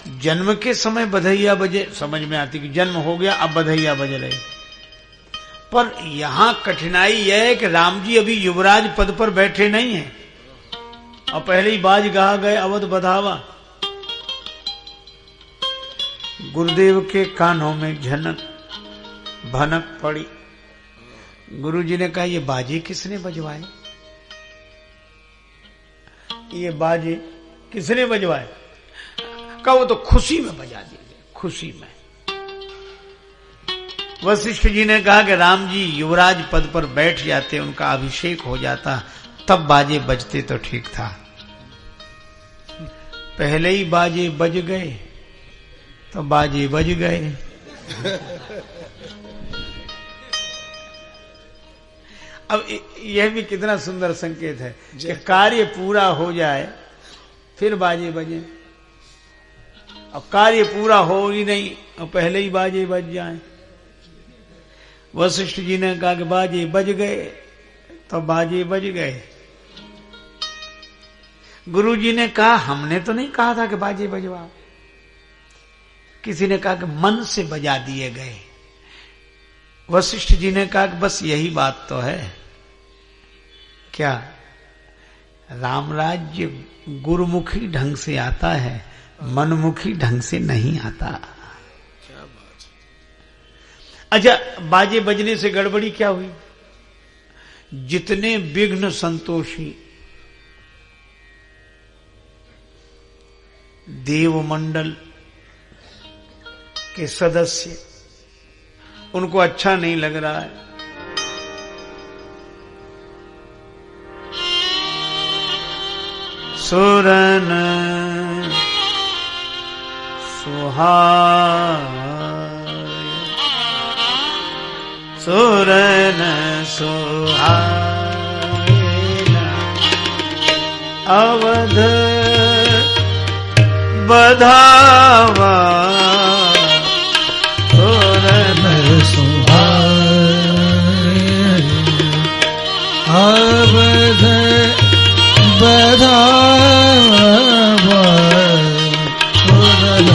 जन्म के समय बधैया बजे समझ में आती कि जन्म हो गया अब बधैया बज रहे, पर यहां कठिनाई यह है कि राम जी अभी युवराज पद पर बैठे नहीं हैं और पहले ही बाज गा गए अवध बधावा। गुरुदेव के कानों में झनक भनक पड़ी। गुरुजी ने कहा ये बाजे किसने बजवाए, ये बाजे किसने बजवाए? कहा वो तो खुशी में बजा दिए, खुशी में। वशिष्ठ जी ने कहा कि राम जी युवराज पद पर बैठ जाते, उनका अभिषेक हो जाता, तब बाजे बजते तो ठीक था। पहले ही बाजे बज गए तो बाजे बज गए। अब यह भी कितना सुंदर संकेत है कि कार्य पूरा हो जाए फिर बाजे बजे। अब कार्य पूरा हो ही नहीं और पहले ही बाजे बज जाए। वशिष्ठ जी ने कहा कि बाजे बज गए तो बाजे बज गए। गुरु जी ने कहा हमने तो नहीं कहा था कि बाजे बजवाओ। किसी ने कहा कि मन से बजा दिए गए। वशिष्ठ जी ने कहा कि बस यही बात तो है। क्या राम राज्य गुरुमुखी ढंग से आता है, मनमुखी ढंग से नहीं आता। क्या बात है। अच्छा, बाजे बजने से गड़बड़ी क्या हुई? जितने विघ्न संतोषी देवमंडल के सदस्य, उनको अच्छा नहीं लग रहा है। सुरन सुहाय सुरन सुहाय अवध बधावा सुरन सुहाय अवध बधावा सुरन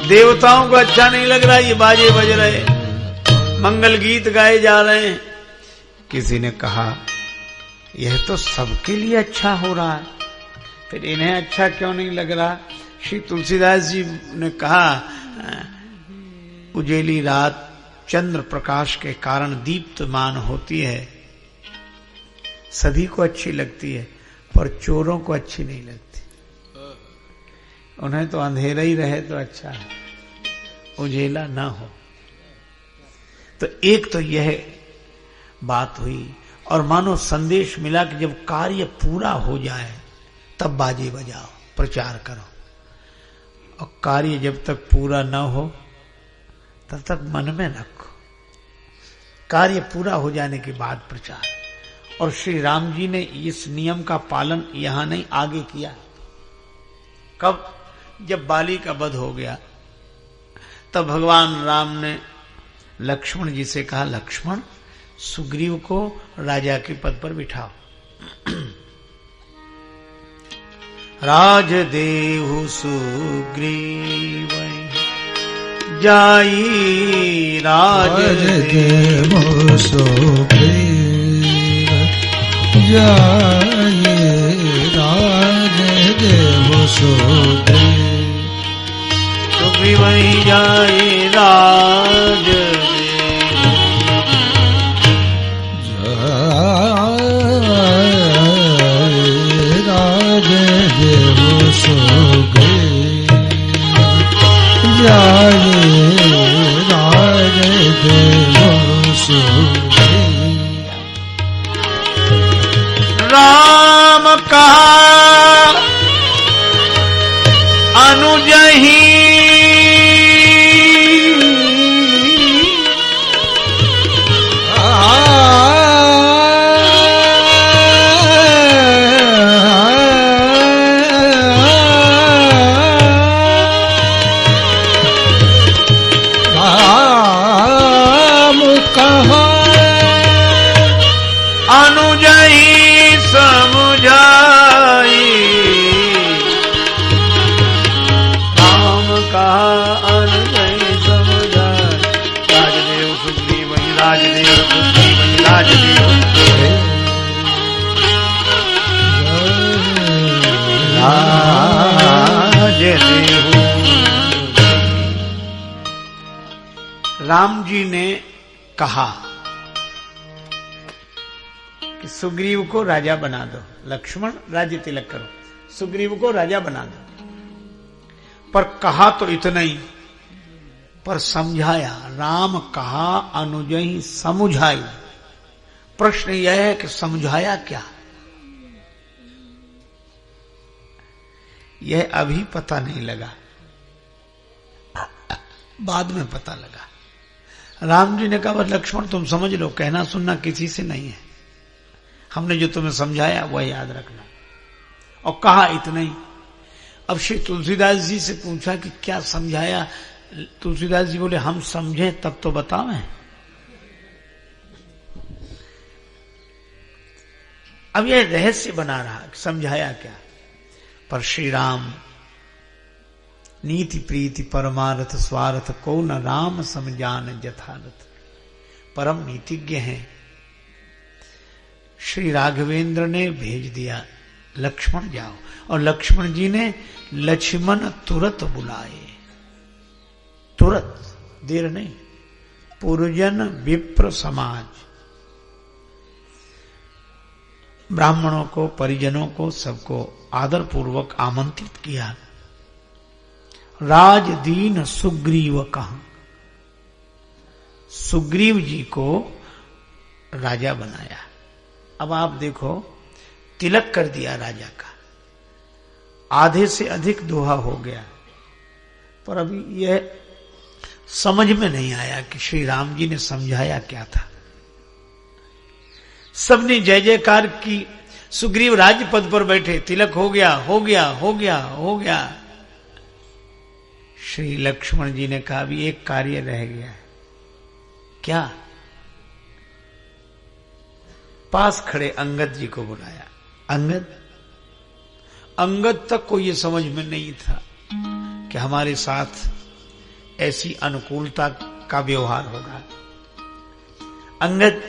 देवताओं को अच्छा नहीं लग रहा, ये बाजे बज रहे, मंगल गीत गाए जा रहे हैं। किसी ने कहा यह तो सबके लिए अच्छा हो रहा है, फिर इन्हें अच्छा क्यों नहीं लग रहा? श्री तुलसीदास जी ने कहा उजेली रात चंद्र प्रकाश के कारण दीप्तमान होती है, सभी को अच्छी लगती है, पर चोरों को अच्छी नहीं लगती। उन्हें तो अंधेरा ही रहे तो अच्छा है, उजेला ना हो। तो एक तो यह बात हुई, और मानो संदेश मिला कि जब कार्य पूरा हो जाए तब बाजे बजाओ, प्रचार करो। और कार्य जब तक पूरा ना हो तब तक मन में रखो, कार्य पूरा हो जाने के बाद प्रचार। और श्री राम जी ने इस नियम का पालन यहां नहीं आगे किया। कब? जब बाली का वध हो गया तब भगवान राम ने लक्ष्मण जी से कहा, लक्ष्मण सुग्रीव को राजा के पद पर बिठाओ। राज देहु सुग्रीव जाई, राज देहु सुग्रीव जाई, राज देहु सुग्रीव सुग्रीव जाई, राज देहु राज देव बुद्धि राज देव राज देव। राम जी ने कहा कि सुग्रीव को राजा बना दो, लक्ष्मण राज्य तिलक करो, सुग्रीव को राजा बना दो। पर कहा तो इतना ही, पर समझाया। राम कहा अनुजहि समुझाई। प्रश्न यह है कि समझाया क्या? यह अभी पता नहीं लगा, बाद में पता लगा। राम जी ने कहा बस लक्ष्मण तुम समझ लो, कहना सुनना किसी से नहीं है, हमने जो तुम्हें समझाया वह याद रखना। और कहा इतना ही। अब श्री तुलसीदास जी से पूछा कि क्या समझाया? तुलसीदास जी बोले हम समझे तब तो बतावें। अब यह रहस्य बना रहा समझाया क्या। पर श्री राम नीति प्रीति परमार्थ स्वार्थ को न राम समझान यथार्थ, परम नीतिज्ञ हैं। श्री राघवेंद्र ने भेज दिया लक्ष्मण जाओ, और लक्ष्मण जी ने लक्ष्मण तुरंत बुलाए, तुरंत, देर नहीं। पुरजन विप्र समाज, ब्राह्मणों को परिजनों को सबको आदर पूर्वक आमंत्रित किया। राजदीन सुग्रीव कहा, सुग्रीव जी को राजा बनाया। अब आप देखो तिलक कर दिया राजा का, आधे से अधिक दोहा हो गया, पर अभी यह समझ में नहीं आया कि श्री राम जी ने समझाया क्या था। सबने जय जयकार की, सुग्रीव राज्य पद पर बैठे, तिलक हो गया हो गया हो गया हो गया। श्री लक्ष्मण जी ने कहा अभी एक कार्य रह गया है। क्या? पास खड़े अंगद जी को बुलाया। अंगद तक को यह समझ में नहीं था कि हमारे साथ ऐसी अनुकूलता का व्यवहार होगा। अंगद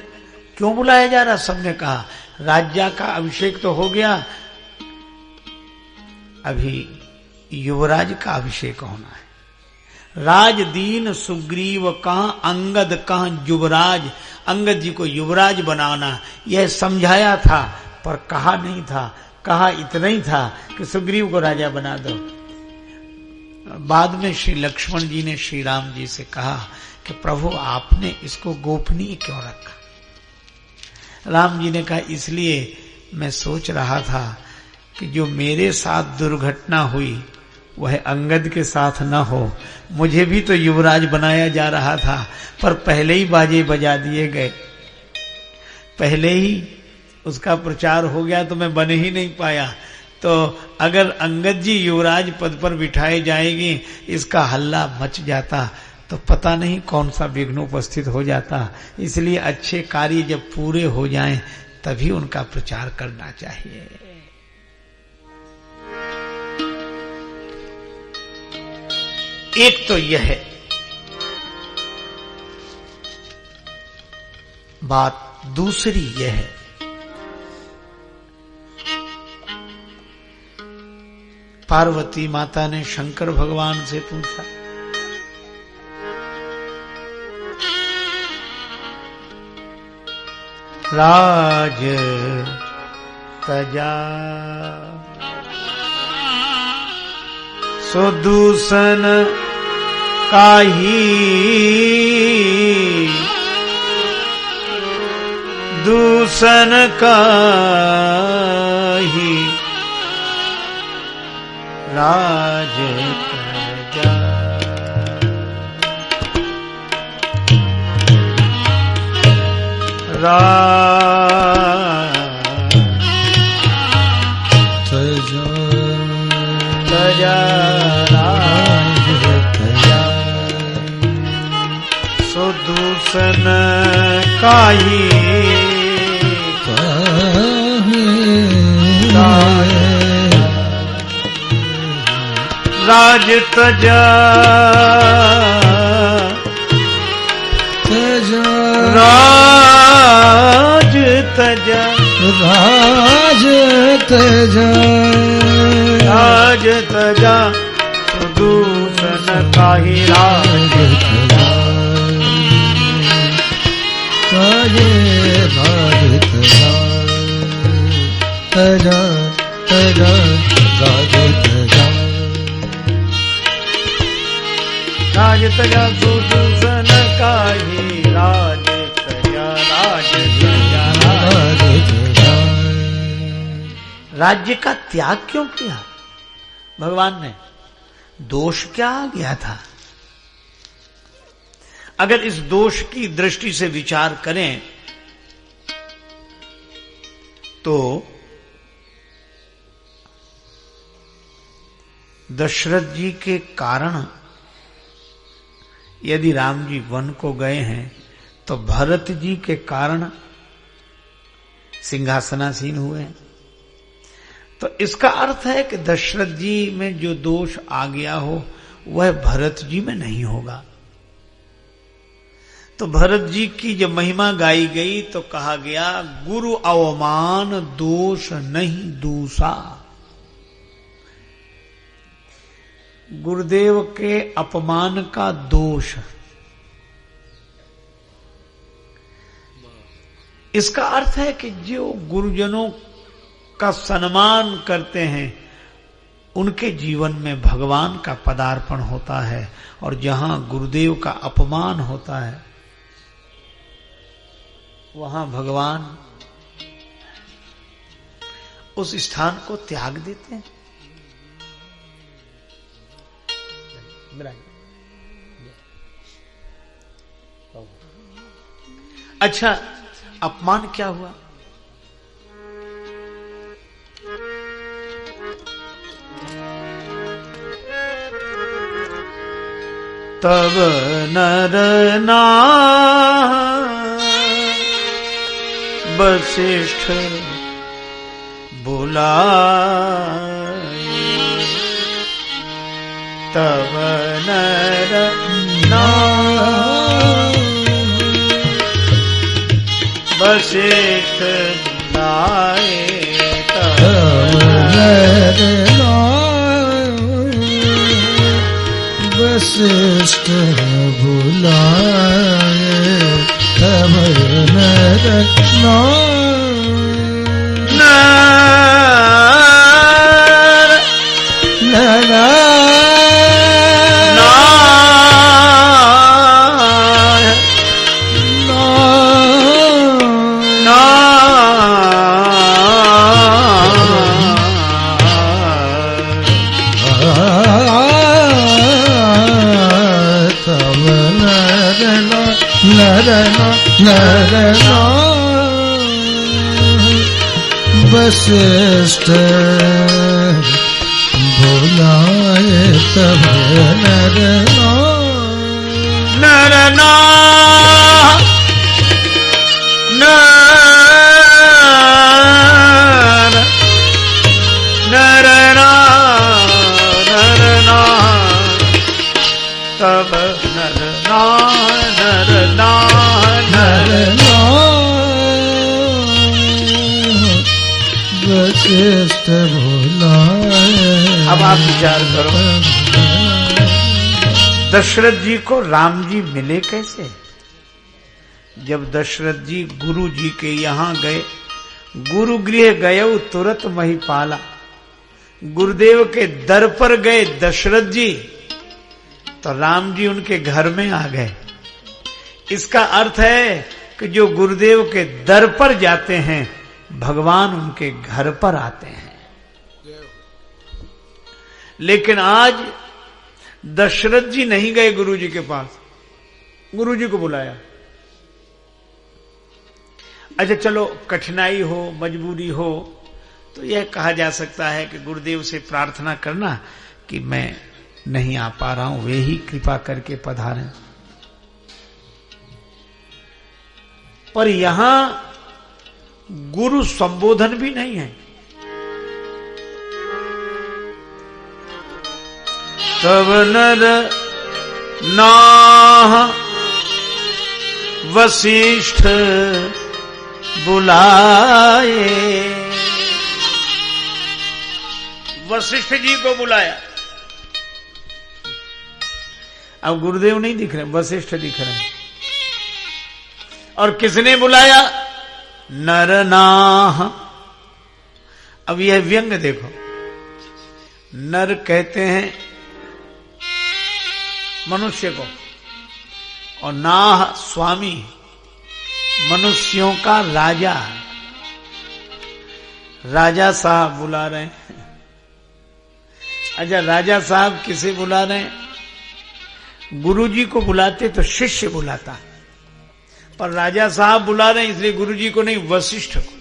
क्यों बुलाया जा रहा? सबने कहा राज्य का अभिषेक तो हो गया, अभी युवराज का अभिषेक होना है। राजदीन सुग्रीव कहां, अंगद कहां युवराज, अंगद जी को युवराज बनाना यह समझाया था, पर कहा नहीं था। कहा इतना ही था कि सुग्रीव को राजा बना दो। बाद में श्री लक्ष्मण जी ने श्री राम जी से कहा कि प्रभु आपने इसको गोपनीय क्यों रखा? राम जी ने कहा इसलिए मैं सोच रहा था कि जो मेरे साथ दुर्घटना हुई वह अंगद के साथ न हो। मुझे भी तो युवराज बनाया जा रहा था, पर पहले ही बाजे बजा दिए गए, पहले ही उसका प्रचार हो गया तो मैं बन ही नहीं पाया। तो अगर अंगद जी युवराज पद पर बिठाए जाएंगे, इसका हल्ला मच जाता तो पता नहीं कौन सा विघ्न उपस्थित हो जाता। इसलिए अच्छे कार्य जब पूरे हो जाएं तभी उनका प्रचार करना चाहिए। एक तो यह है बात, दूसरी यह है पार्वती माता ने शंकर भगवान से पूछा, राज तजा सो दूषण काहि, दूषण काहि राज तजा। तजा सो दूषण काहि राज तजा तजा राज तजा राज तजा राज तजा सुदूषण काहि राज तजे राज तजा तजा तजा राज तजा राज तजा सुदूषण काहि राज तजा राज तजा राज तजा राज्य का त्याग क्यों किया भगवान ने? दोष क्या आ गया था? अगर इस दोष की दृष्टि से विचार करें तो दशरथ जी के कारण यदि राम जी वन को गए हैं तो भरत जी के कारण सिंहासनासीन हुए हैं। तो इसका अर्थ है कि दशरथ जी में जो दोष आ गया हो वह भरत जी में नहीं होगा। तो भरत जी की जब महिमा गाई गई तो कहा गया गुरु अवमान दोष नहीं दूसा। गुरुदेव के अपमान का दोष, इसका अर्थ है कि जो गुरुजनों का सम्मान करते हैं उनके जीवन में भगवान का पदार्पण होता है, और जहां गुरुदेव का अपमान होता है वहां भगवान उस स्थान को त्याग देते हैं। अच्छा, अपमान क्या हुआ? तब नर वशिष्ठ बुलाए, तब नर वशिष्ठ बुलाए, तब नर वशिष्ठ बुलाए, तब नर वशिष्ठ बुलाए, तब नर तब वशिष्ठ बुलाए। अब आप विचार करो, दशरथ जी को राम जी मिले कैसे? जब दशरथ जी गुरु जी के यहां गए, गुरु गृह गए तुरंत महिपाला, गुरुदेव के दर पर गए दशरथ जी तो राम जी उनके घर में आ गए। इसका अर्थ है कि जो गुरुदेव के दर पर जाते हैं भगवान उनके घर पर आते हैं। लेकिन आज दशरथ जी नहीं गए गुरु जी के पास, गुरु जी को बुलाया। अच्छा चलो, कठिनाई हो, मजबूरी हो तो यह कहा जा सकता है कि गुरुदेव से प्रार्थना करना कि मैं नहीं आ पा रहा हूं, वे ही कृपा करके पधारें। पर यहां गुरु संबोधन भी नहीं है। तब नर नाह वशिष्ठ बुलाए। वशिष्ठ जी को बुलाया। अब गुरुदेव नहीं दिख रहे, वशिष्ठ दिख रहे हैं। और किसने बुलाया? नरनाह। अब यह व्यंग देखो, नर कहते हैं मनुष्य को, और नाह स्वामी, मनुष्यों का राजा। राजा साहब बुला रहे हैं। अच्छा, राजा साहब किसे बुला रहे हैं? गुरुजी को बुलाते तो शिष्य बुलाता, पर राजा साहब बुला रहे हैं इसलिए गुरुजी को नहीं, वशिष्ठ को।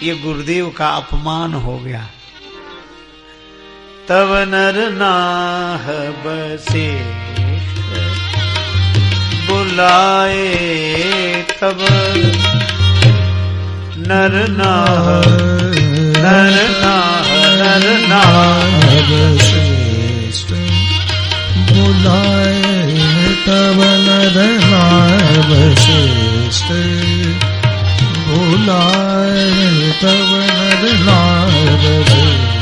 ये गुरुदेव का अपमान हो गया। तब नर नाह वशिष्ठ बुलाए, तब नर नाह वशिष्ठ बुलाए, तब नर नाह वशिष्ठ बुलाए, तब नर नाह वशिष्ठ।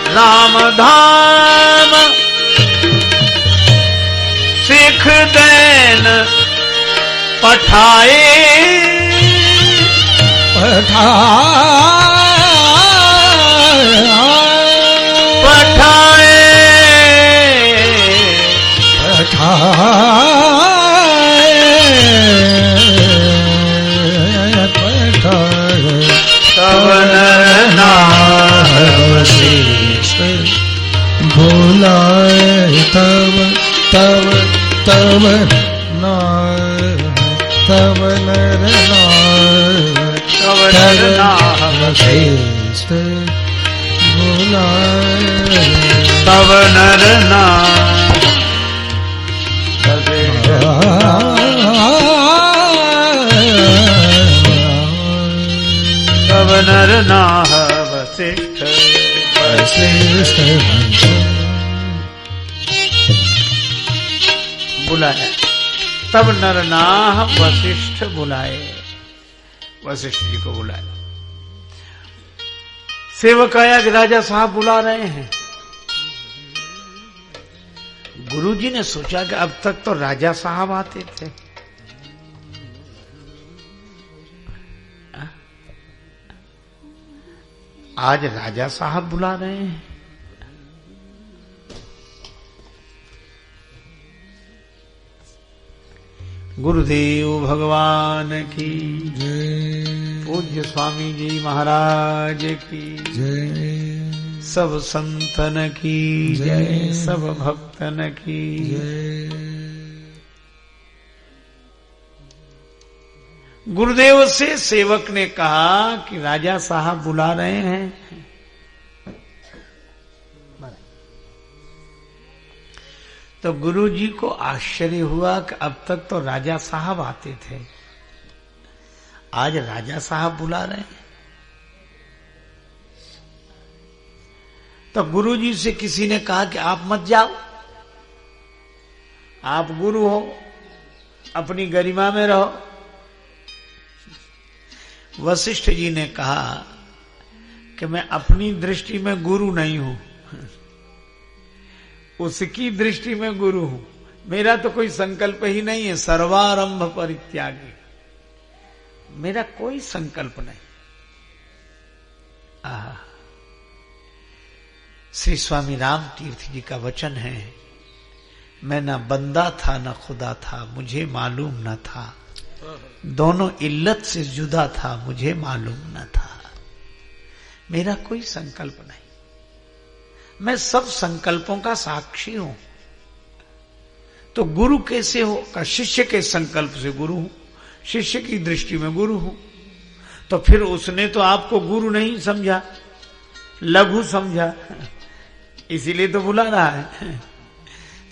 राम धाम सिख दैन पठाए, तब नर नाह वशिष्ठ बुलाए, तब नर नाह वशिष्ठ बुलाए, तब नर नाह तब नर नाह वशिष्ठ बुलाया। तब नर नाह वशिष्ठ बुलाए, वशिष्ठ जी को बुलाया। सेवक आया कि राजा साहब बुला रहे हैं। गुरुजी ने सोचा कि अब तक तो राजा साहब आते थे, आज राजा साहब बुला रहे हैं। गुरुदेव भगवान की जय, पूज्य स्वामी जी महाराज की जय, सब संतन की जय, सब भक्तन की जय। गुरुदेव से सेवक ने कहा कि राजा साहब बुला रहे हैं। तो गुरुजी को आश्चर्य हुआ कि अब तक तो राजा साहब आते थे, आज राजा साहब बुला रहे हैं। तो गुरुजी से किसी ने कहा कि आप मत जाओ, आप गुरु हो, अपनी गरिमा में रहो। वशिष्ठ जी ने कहा कि मैं अपनी दृष्टि में गुरु नहीं हूं, उसकी दृष्टि में गुरु हूं। मेरा तो कोई संकल्प ही नहीं है, सर्वारंभ परित्यागी, मेरा कोई संकल्प नहीं। श्री स्वामी राम तीर्थ जी का वचन है, मैं न बंदा था न खुदा था, मुझे मालूम न था, दोनों इल्लत से जुदा था, मुझे मालूम न था। मेरा कोई संकल्प नहीं, मैं सब संकल्पों का साक्षी हूं। तो गुरु कैसे हो? का शिष्य के संकल्प से गुरु हूं, शिष्य की दृष्टि में गुरु हूं। तो फिर उसने तो आपको गुरु नहीं समझा, लघु समझा, इसीलिए तो बुला रहा है।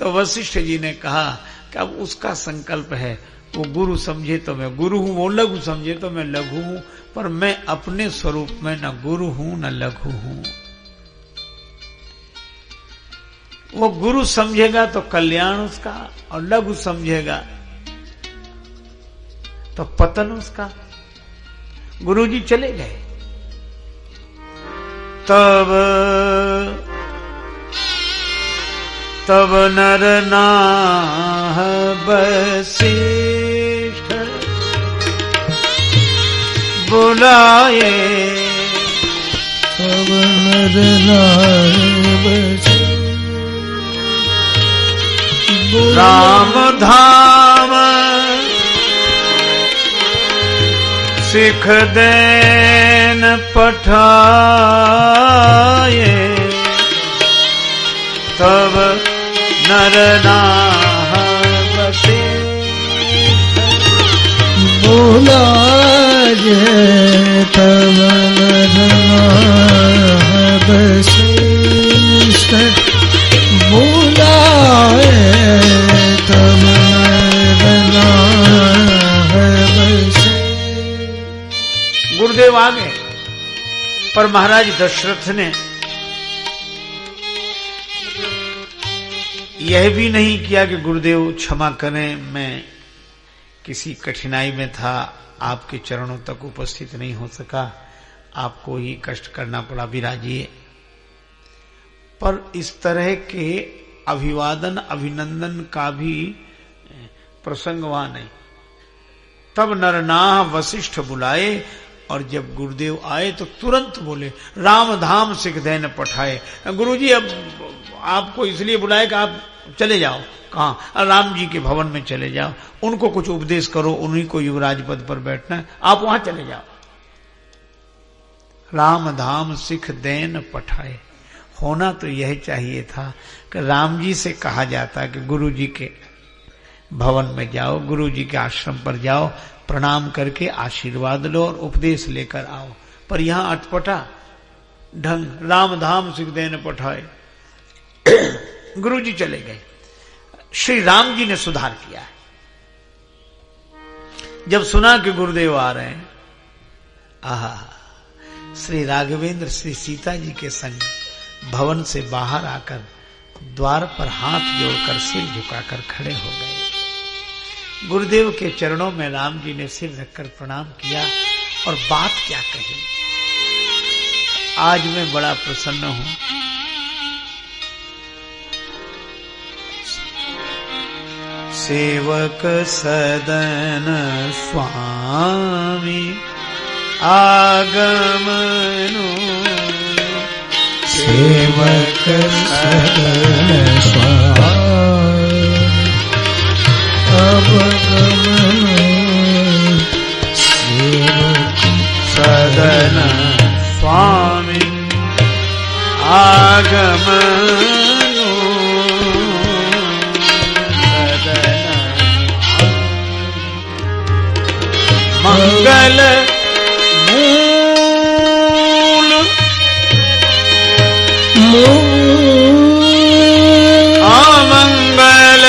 तो वशिष्ठ जी ने कहा कि अब उसका संकल्प है, वो गुरु समझे तो मैं गुरु हूं, वो लघु समझे तो मैं लघु हूं, पर मैं अपने स्वरूप में न गुरु हूं न लघु हूं। वो गुरु समझेगा तो कल्याण उसका, और लघु समझेगा तो पतन उसका। गुरुजी चले गए, तब नर नाह वशिष्ठ बुलाए, तब नर नाह वशिष्ठ राम धाम सिख देन पठाए, तब नर नाह वशिष्ठ बुलाए, तब नर नाह वशिष्ठ बुलाए, तब नर नाह वशिष्ठ। गुरुदेव आ गए, पर महाराज दशरथ ने यह भी नहीं किया कि गुरुदेव क्षमा करें, मैं किसी कठिनाई में था, आपके चरणों तक उपस्थित नहीं हो सका, आपको ही कष्ट करना पड़ा, विराजिए। पर इस तरह के अभिवादन अभिनंदन का भी प्रसंग वहां नहीं। तब नरनाह वशिष्ठ बुलाए, और जब गुरुदेव आए तो तुरंत बोले, राम धाम सिख देन पठाए। गुरुजी अब आपको इसलिए बुलाए कि आप चले जाओ। कहाँ? राम जी के भवन में चले जाओ, उनको कुछ उपदेश करो, उन्हीं को युवराज पद पर बैठना है, आप वहां चले जाओ। राम धाम सिख देन पठाए। होना तो यह चाहिए था कि राम जी से कहा जाता कि गुरु जी के भवन में जाओ, गुरु जी के आश्रम पर जाओ, प्रणाम करके आशीर्वाद लो और उपदेश लेकर आओ। पर यहां अटपटा ढंग, राम धाम सिख देन पठाए। गुरु जी चले गए। श्री राम जी ने सुधार किया है। जब सुना कि गुरुदेव आ रहे हैं, आहा, श्री राघवेंद्र श्री सीता जी के संग भवन से बाहर आकर द्वार पर हाथ जोड़कर सिर झुकाकर खड़े हो गए। गुरुदेव के चरणों में राम जी ने सिर रखकर प्रणाम किया, और बात क्या कही। आज मैं बड़ा प्रसन्न हूं। सेवक सदन स्वामी आगमनु, सेवक सदन स्वामी आगमनु, सेवक सदन स्वामी आगमनु, सदन मंगल अमंगल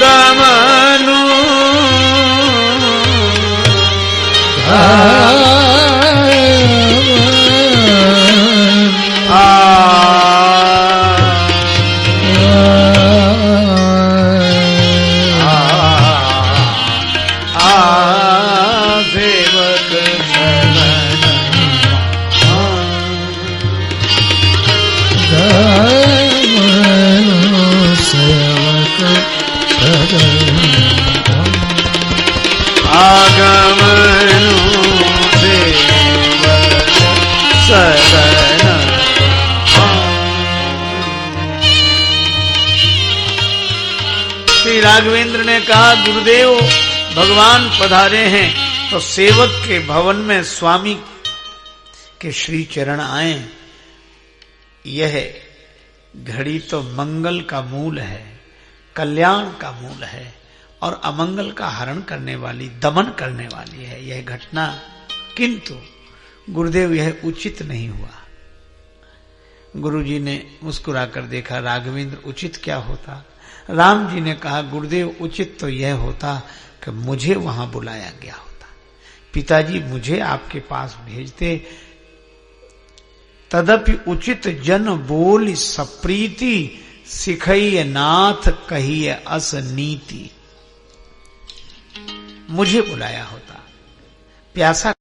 दमनु, श्री राघवेंद्र ने कहा, गुरुदेव भगवान पधारे हैं तो सेवक के भवन में स्वामी के श्री चरण आए। यह घड़ी तो मंगल का मूल है, कल्याण का मूल है, और अमंगल का हरण करने वाली, दमन करने वाली है यह घटना। किंतु गुरुदेव यह उचित नहीं हुआ। गुरुजी ने मुस्कुराकर देखा, राघवेंद्र उचित क्या होता? राम जी ने कहा, गुरुदेव उचित तो यह होता कि मुझे वहां बुलाया गया होता, पिताजी मुझे आपके पास भेजते, तदपि उचित जन बोल सप्रीति, सिखइय नाथ कहिए अस नीति। मुझे बुलाया होता, प्यासा